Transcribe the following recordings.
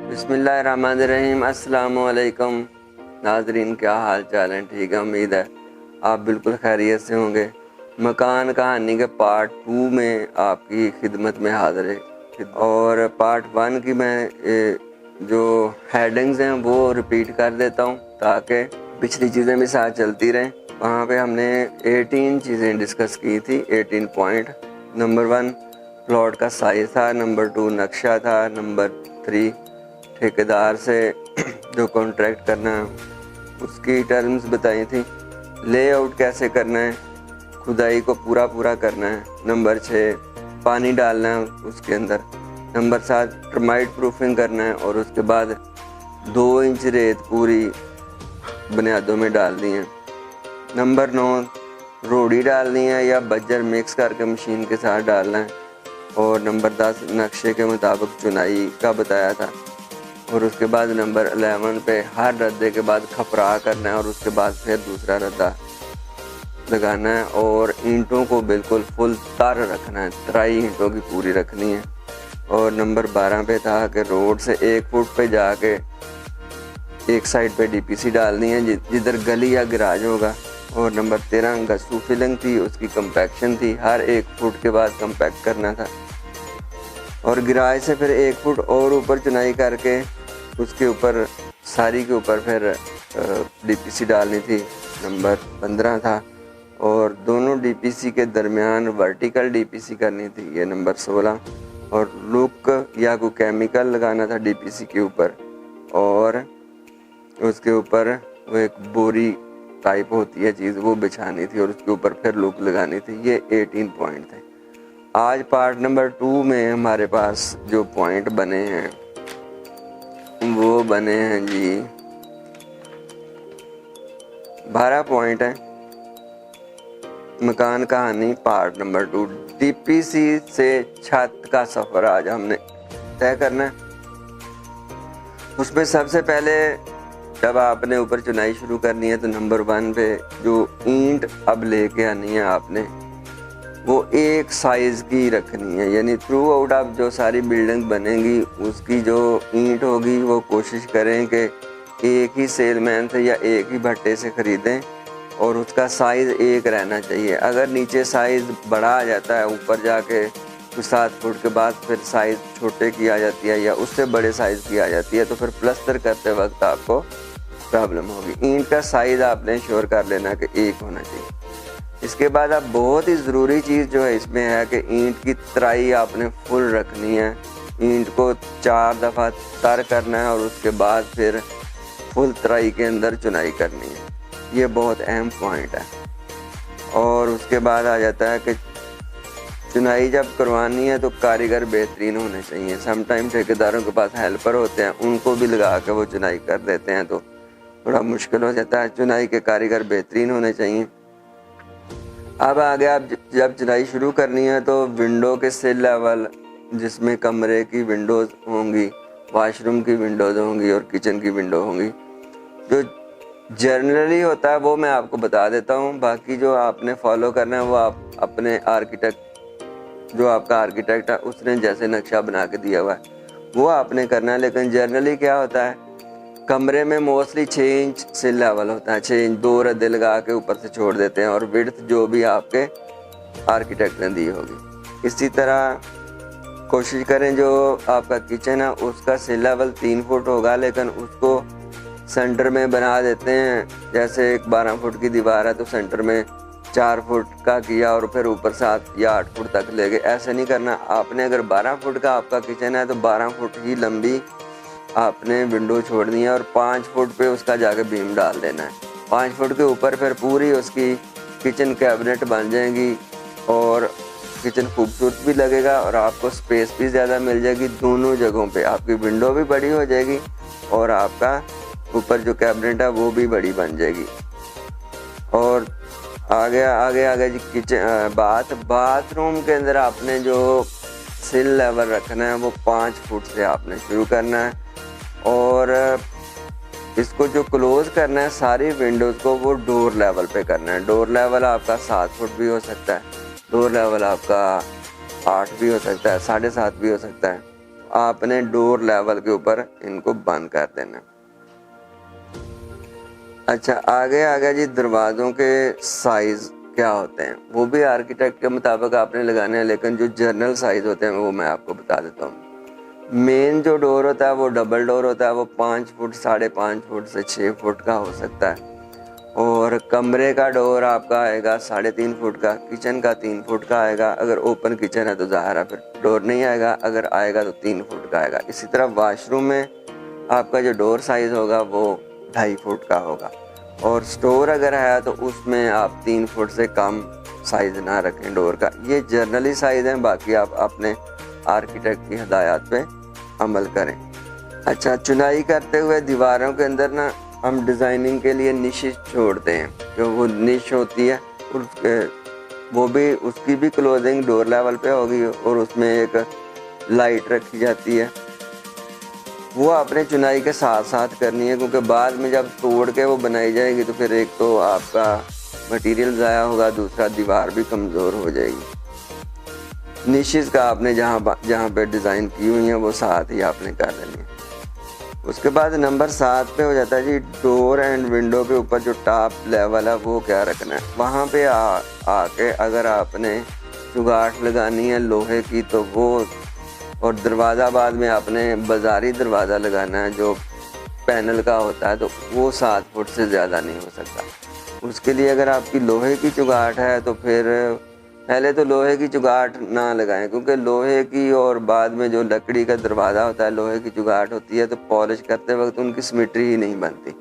बिस्मिल्लाहिर्रहमानिर्रहीम। अस्सलाम वालेकुम नाजरीन, क्या हाल चाल है? ठीक है, उम्मीद है आप बिल्कुल खैरियत से होंगे। मकान कहानी के पार्ट 2 में आपकी खिदमत में हाजिर है और पार्ट 1 की मैं जो हेडिंग्स हैं वो रिपीट कर देता हूँ ताकि पिछली चीज़ें भी साथ चलती रहें। वहाँ पे हमने 18 चीज़ें डिस्कस की थी, 18 पॉइंट। नंबर 1 प्लॉट का साइज़ था, नंबर 2 नक्शा था, नंबर 3 ठेकेदार से जो कॉन्ट्रैक्ट करना है उसकी टर्म्स बताई थी, लेआउट कैसे करना है, खुदाई को पूरा करना है, नंबर 6 पानी डालना है उसके अंदर, नंबर 7 टर्माइट प्रूफिंग करना है और उसके बाद 2 इंच रेत पूरी बुनियादों में डालनी है, नंबर 9 रोड़ी डालनी है या बज्जर मिक्स करके मशीन के साथ डालना है और नंबर 10 नक्शे के मुताबिक चुनाई का बताया था और उसके बाद नंबर 11 पे हर रद्दे के बाद खपरा करना है और उसके बाद फिर दूसरा रद्दा लगाना है और ईंटों को बिल्कुल फुल तर रखना है, तराई ईंटों की पूरी रखनी है। और नंबर 12 पे था कि रोड से 1 फुट पे जाके एक साइड पे डीपीसी डालनी है जिधर गली या गराज होगा। और नंबर 13 गस्सू फिलिंग थी, उसकी कंपैक्शन थी, हर 1 फुट के बाद कंपैक्ट करना था और गिराज से फिर 1 फुट और ऊपर चुनाई करके उसके ऊपर सारी के ऊपर फिर डीपीसी डालनी थी। नंबर 15 था और दोनों डीपीसी के दरमियान वर्टिकल डीपीसी करनी थी, ये नंबर 16। और लुक या कोई केमिकल लगाना था डीपीसी के ऊपर और उसके ऊपर वो एक बोरी टाइप होती है चीज़ वो बिछानी थी और उसके ऊपर फिर लुक लगानी थी। ये 18 पॉइंट थे। आज पार्ट नंबर 2 में हमारे पास जो पॉइंट बने हैं वो बने हैं जी 12 पॉइंट है। मकान कहानी पार्ट नंबर 2, डीपीसी से छत का सफ़र आज हमने तय करना है। उसमें सबसे पहले जब आपने ऊपर चुनाई शुरू करनी है तो नंबर 1 पे जो ईंट अब लेके आनी है आपने वो एक साइज़ की रखनी है, यानी थ्रू आउट आप जो सारी बिल्डिंग बनेगी उसकी जो ईंट होगी वो कोशिश करें कि एक ही सेलमैन से या एक ही भट्टे से ख़रीदें और उसका साइज़ एक रहना चाहिए। अगर नीचे साइज़ बड़ा आ जाता है, ऊपर जाके कुछ 7 फुट के बाद फिर साइज़ छोटे की आ जाती है या उससे बड़े साइज़ की आ जाती है तो फिर प्लस्तर करते वक्त आपको प्रॉब्लम होगी। ईंट का साइज़ आपने श्योर कर लेना कि एक होना चाहिए। इसके बाद अब बहुत ही ज़रूरी चीज़ जो है इसमें है कि ईंट की तराई आपने फुल रखनी है, ईंट को 4 दफ़ा तर करना है और उसके बाद फिर फुल तराई के अंदर चुनाई करनी है। ये बहुत अहम पॉइंट है। और उसके बाद आ जाता है कि चुनाई जब करवानी है तो कारीगर बेहतरीन होने चाहिए। समटाइम ठेकेदारों के पास हेल्पर होते हैं, उनको भी लगा के वो चुनाई कर देते हैं तो थोड़ा मुश्किल हो जाता है। चुनाई के कारीगर बेहतरीन होने चाहिए। अब आगे आप जब चुनाई शुरू करनी है तो विंडो के सिल लेवल जिसमें कमरे की विंडोज़ होंगी, वाशरूम की विंडोज़ होंगी और किचन की विंडो होंगी, जो जनरली होता है वो मैं आपको बता देता हूँ। बाकी जो आपने फॉलो करना है वो आप अपने आर्किटेक्ट, जो आपका आर्किटेक्ट है उसने जैसे नक्शा बना के दिया हुआ है वो आपने करना है। लेकिन जनरली क्या होता है, कमरे में मोस्टली 6 इंच सिल लेवल होता है, 6 इंच 2 रद्दे लगा के ऊपर से छोड़ देते हैं और विड्थ जो भी आपके आर्किटेक्ट ने दी होगी। इसी तरह कोशिश करें जो आपका किचन है उसका सिल लेवल 3 फुट होगा, लेकिन उसको सेंटर में बना देते हैं। जैसे एक 12 फुट की दीवार है तो सेंटर में 4 फुट का किया और फिर ऊपर 7 या 8 फुट तक ले गए। ऐसे नहीं करना आपने। अगर 12 फुट का आपका किचन है तो 12 फुट ही लंबी आपने विंडो छोड़नी है और 5 फुट पे उसका जाके बीम डाल देना है। 5 फुट के ऊपर फिर पूरी उसकी किचन कैबिनेट बन जाएगी और किचन खूबसूरत भी लगेगा और आपको स्पेस भी ज़्यादा मिल जाएगी। दोनों जगहों पे आपकी विंडो भी बड़ी हो जाएगी और आपका ऊपर जो कैबिनेट है वो भी बड़ी बन जाएगी। और आगे जी किचन बाथरूम के अंदर आपने जो सिल लेवल रखना है वो 5 फुट से आपने शुरू करना है और इसको जो क्लोज़ करना है सारी विंडोज़ को वो डोर लेवल पे करना है। डोर लेवल आपका 7 फुट भी हो सकता है, डोर लेवल आपका 8 भी हो सकता है, 7.5 भी हो सकता है आपने डोर लेवल के ऊपर इनको बंद कर देना। अच्छा, आगे आ गया जी दरवाज़ों के साइज़ क्या होते हैं, वो भी आर्किटेक्ट के मुताबिक आपने लगाने हैं, लेकिन जो जनरल साइज़ होते हैं वो मैं आपको बता देता हूँ। मेन जो डोर होता है वो डबल डोर होता है, वो 5 फुट 5.5 फुट से 6 फुट का हो सकता है। और कमरे का डोर आपका आएगा 3.5 फुट का, किचन का 3 फुट का आएगा। अगर ओपन किचन है तो ज़ाहिर है फिर डोर नहीं आएगा, अगर आएगा तो 3 फुट का आएगा। इसी तरह वाशरूम में आपका जो डोर साइज़ होगा वो 2.5 फुट का होगा। और स्टोर अगर है तो उसमें आप 3 फुट से कम साइज़ ना रखें डोर का। ये जनरली साइज़ हैं, बाकी आप अपने आर्किटेक्ट की हिदायत पे अमल करें। अच्छा, चुनाई करते हुए दीवारों के अंदर ना हम डिज़ाइनिंग के लिए निश छोड़ते हैं, जो वो निश होती है वो भी उसकी भी क्लोजिंग डोर लेवल पे होगी और उसमें एक लाइट रखी जाती है। वो आपने चुनाई के साथ साथ करनी है, क्योंकि बाद में जब तोड़ के वो बनाई जाएगी तो फिर एक तो आपका मटेरियल ज़ाया होगा, दूसरा दीवार भी कमज़ोर हो जाएगी। निशेज़ का आपने जहाँ पे डिज़ाइन की हुई है वो साथ ही आपने कर लेनी है। उसके बाद नंबर 7 पे हो जाता है जी डोर एंड विंडो के ऊपर जो टॉप लेवल है वो क्या रखना है। वहाँ पे आके अगर आपने चुगाट लगानी है लोहे की तो वो, और दरवाज़ा बाद में आपने बाज़ारी दरवाज़ा लगाना है जो पैनल का होता है, तो वो 7 फुट से ज़्यादा नहीं हो सकता। उसके लिए अगर आपकी लोहे की चुगाट है तो फिर पहले तो लोहे की चुगाट ना लगाएं, क्योंकि लोहे की और बाद में जो लकड़ी का दरवाज़ा होता है लोहे की चुगाट होती है, तो पॉलिश करते वक्त उनकी सिमेट्री ही नहीं बनती।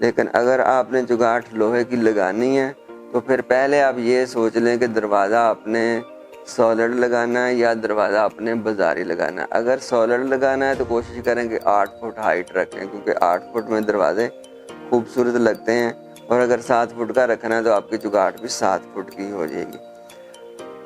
लेकिन अगर आपने चुगाट लोहे की लगानी है तो फिर पहले आप ये सोच लें कि दरवाज़ा आपने सॉलिड लगाना है या दरवाज़ा आपने बाज़ारी लगाना है। अगर सॉलिड लगाना है तो कोशिश करें कि 8 फुट हाइट रखें, क्योंकि 8 फुट में दरवाजे खूबसूरत लगते हैं। और अगर 7 फुट का रखना है तो आपकी चुगाट भी 7 फुट की हो जाएगी।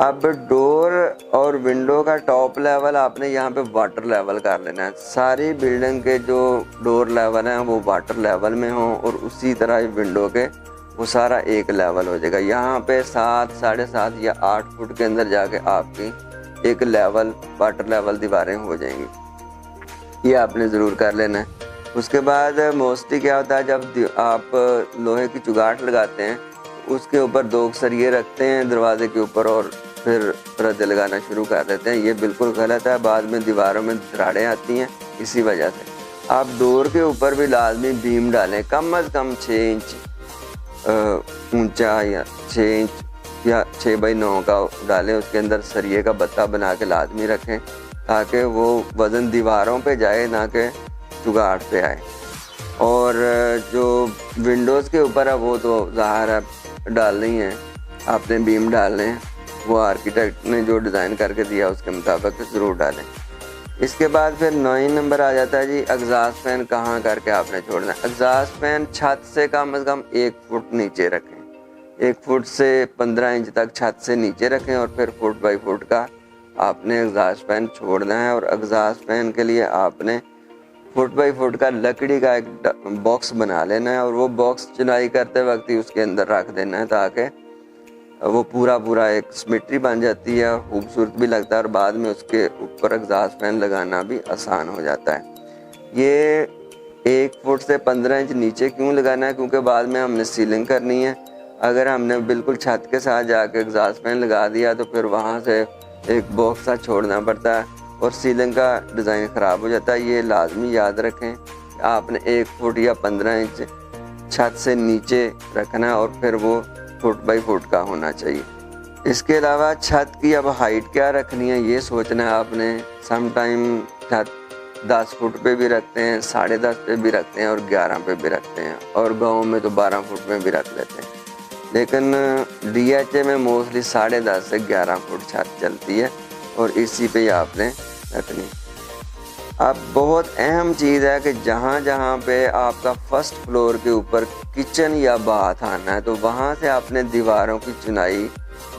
अब डोर और विंडो का टॉप लेवल आपने यहाँ पे वाटर लेवल कर लेना है। सारी बिल्डिंग के जो डोर लेवल हैं वो वाटर लेवल में हों, और उसी तरह विंडो के वो सारा एक लेवल हो जाएगा। यहाँ पे 7, 7.5 या 8 फुट के अंदर जाके आपकी एक लेवल वाटर लेवल दीवारें हो जाएंगी। ये आपने ज़रूर कर लेना है। उसके बाद मोस्टली क्या होता है, जब आप लोहे की चुगाट लगाते हैं उसके ऊपर 2 सरिये रखते हैं दरवाजे के ऊपर और फिर रद्दे लगाना शुरू कर देते हैं। ये बिल्कुल गलत है, बाद में दीवारों में दरारें आती हैं। इसी वजह से आप डोर के ऊपर भी लाजमी बीम डालें, कम अज़ कम 6 इंच ऊंचा या 6 इंच या 6x9 का डालें। उसके अंदर सरिये का बत्ता बना के लाजमी रखें ताकि वो वज़न दीवारों पे जाए ना कि चुगाट पे आए। और जो विंडोज़ के ऊपर है वो तो ज़ाहिर है डालनी है, आपने बीम डालने हैं, वो आर्किटेक्ट ने जो डिज़ाइन करके दिया उसके मुताबिक ज़रूर डालें। इसके बाद फिर 9 नंबर आ जाता है जी एग्जॉस्ट फैन कहाँ करके आपने छोड़ना है। एग्जॉस्ट फैन छत से कम अज़ कम 1 फुट नीचे रखें, 1 फुट से 15 इंच तक छत से नीचे रखें, और फिर फुट बाई फुट का आपने एग्जॉस्ट फैन छोड़ना है। और एग्जॉस्ट फैन के लिए आपने फुट बाई फुट का लकड़ी का एक बॉक्स बना लेना है, और वो बॉक्स चुनाई करते वक्त ही उसके अंदर रख देना है ताकि वो पूरा एक सिमेट्री बन जाती है, खूबसूरत भी लगता है, और बाद में उसके ऊपर एग्जॉस्ट फैन लगाना भी आसान हो जाता है। ये 1 फुट से 15 इंच नीचे क्यों लगाना है, क्योंकि बाद में हमने सीलिंग करनी है। अगर हमने बिल्कुल छत के साथ जाके एग्जॉस्ट फैन लगा दिया तो फिर वहाँ से एक बॉक्स सा छोड़ना पड़ता है और सीलिंग का डिज़ाइन ख़राब हो जाता है। ये लाजमी याद रखें, आपने 1 फुट या 15 इंच छत से नीचे रखना है और फिर वो फुट बाई फुट का होना चाहिए। इसके अलावा छत की अब हाइट क्या रखनी है ये सोचना है आपने। सम टाइम छत 10 फुट पे भी रखते हैं, 10.5 पे भी रखते हैं और 11 पे भी रखते हैं, और गाँव में तो 12 फुट में भी रख लेते हैं। लेकिन DHA में मोस्टली 10.5 से 11 फुट छत चलती है और इसी पे आपने रखनी। अब बहुत अहम चीज़ है कि जहाँ जहाँ पे आपका फर्स्ट फ्लोर के ऊपर किचन या बाथ आना है तो वहाँ से आपने दीवारों की चुनाई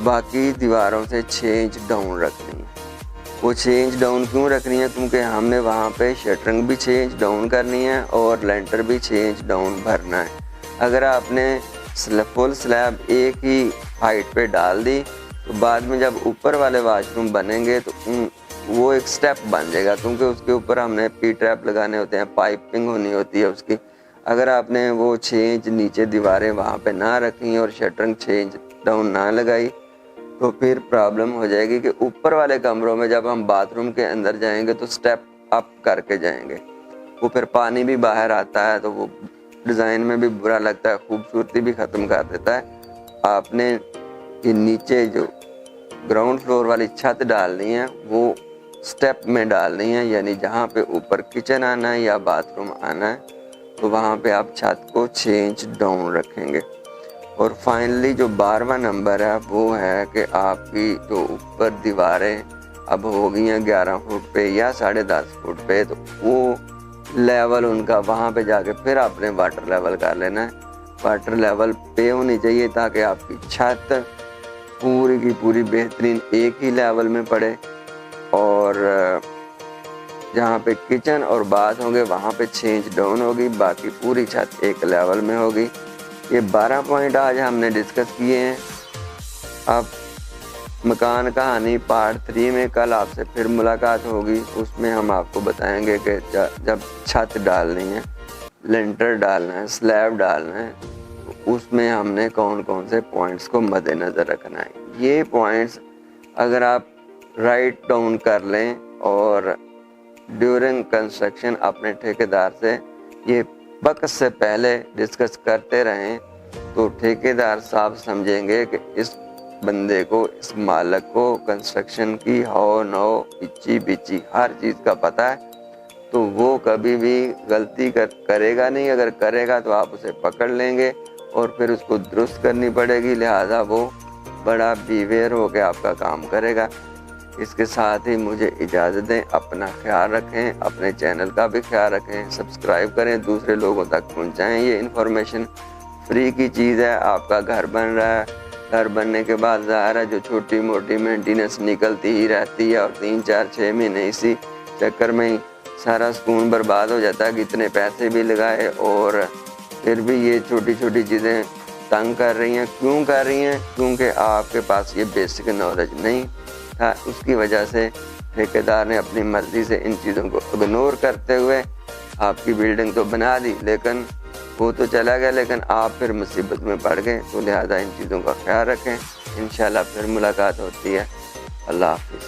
बाकी दीवारों से 6 इंच डाउन रखनी है। वो 6 इंच डाउन क्यों रखनी है, क्योंकि हमने वहाँ पे शटरिंग भी 6 इंच डाउन करनी है और लेंटर भी 6 इंच डाउन भरना है। अगर आपने फुल स्लैब एक ही हाइट पे डाल दी तो बाद में जब ऊपर वाले वाशरूम बनेंगे तो वो एक स्टेप बन जाएगा, क्योंकि उसके ऊपर हमने पी ट्रैप लगाने होते हैं, पाइपिंग होनी होती है उसकी। अगर आपने वो 6 इंच नीचे दीवारें वहाँ पे ना रखी और शटरिंग 6 इंच डाउन ना लगाई तो फिर प्रॉब्लम हो जाएगी कि ऊपर वाले कमरों में जब हम बाथरूम के अंदर जाएंगे तो स्टेप अप करके जाएंगे, वो फिर पानी भी बाहर आता है तो वो डिज़ाइन में भी बुरा लगता है, खूबसूरती भी ख़त्म कर देता है। आपने ये नीचे जो ग्राउंड फ्लोर वाली छत डालनी है वो स्टेप में डालनी है, यानी जहाँ पे ऊपर किचन आना है या बाथरूम आना है तो वहाँ पे आप छत को 6 इंच डाउन रखेंगे। और फाइनली जो 12वां नंबर है वो है कि आपकी जो ऊपर दीवारें अब हो गई हैं 11 फुट पे या 10.5 फुट पे, तो वो लेवल उनका वहाँ पे जाके फिर आपने वाटर लेवल कर लेना है। वाटर लेवल पे होनी चाहिए ताकि आपकी छत पूरी की पूरी बेहतरीन एक ही लेवल में पड़े, और जहाँ पे किचन और बाथ होंगे वहाँ पे 6 इंच डाउन होगी, बाकी पूरी छत एक लेवल में होगी। ये 12 पॉइंट आज हमने डिस्कस किए हैं। अब मकान कहानी पार्ट 3 में कल आपसे फिर मुलाकात होगी, उसमें हम आपको बताएंगे कि जब छत डालनी है, लेंटर डालना है, स्लैब डालना है, तो उसमें हमने कौन कौन से पॉइंट्स को मद्देनज़र रखना है। ये पॉइंट्स अगर आप राइट डाउन कर लें और ड्यूरिंग कंस्ट्रक्शन अपने ठेकेदार से ये वक्त से पहले डिस्कस करते रहें तो ठेकेदार साहब समझेंगे कि इस बंदे को, इस मालिक को कंस्ट्रक्शन की हो नो इच्ची बिच्ची हर चीज़ का पता है, तो वो कभी भी गलती करेगा नहीं। अगर करेगा तो आप उसे पकड़ लेंगे और फिर उसको दुरुस्त करनी पड़ेगी, लिहाजा वो बड़ा बीवेयर होकर आपका काम करेगा। इसके साथ ही मुझे इजाज़त दें, अपना ख्याल रखें, अपने चैनल का भी ख्याल रखें, सब्सक्राइब करें, दूसरे लोगों तक पहुंचाएं। ये इन्फॉर्मेशन फ्री की चीज़ है। आपका घर बन रहा है, घर बनने के बाद ज़ाहिर है जो छोटी मोटी मेंटेनेंस निकलती ही रहती है, और 3, 4, 6 महीने इसी चक्कर में ही सारा सुकून बर्बाद हो जाता है कि इतने पैसे भी लगाए और फिर भी ये छोटी छोटी चीज़ें तंग कर रही हैं। क्यों कर रही हैं? क्योंकि आपके पास ये बेसिक नॉलेज नहीं था, उसकी वजह से ठेकेदार ने अपनी मर्ज़ी से इन चीज़ों को इग्नोर करते हुए आपकी बिल्डिंग तो बना दी, लेकिन वो तो चला गया, लेकिन आप फिर मुसीबत में पड़ गए। तो लिहाजा इन चीज़ों का ख्याल रखें। इंशाल्लाह फिर मुलाकात होती है। अल्लाह हाफ़िज़।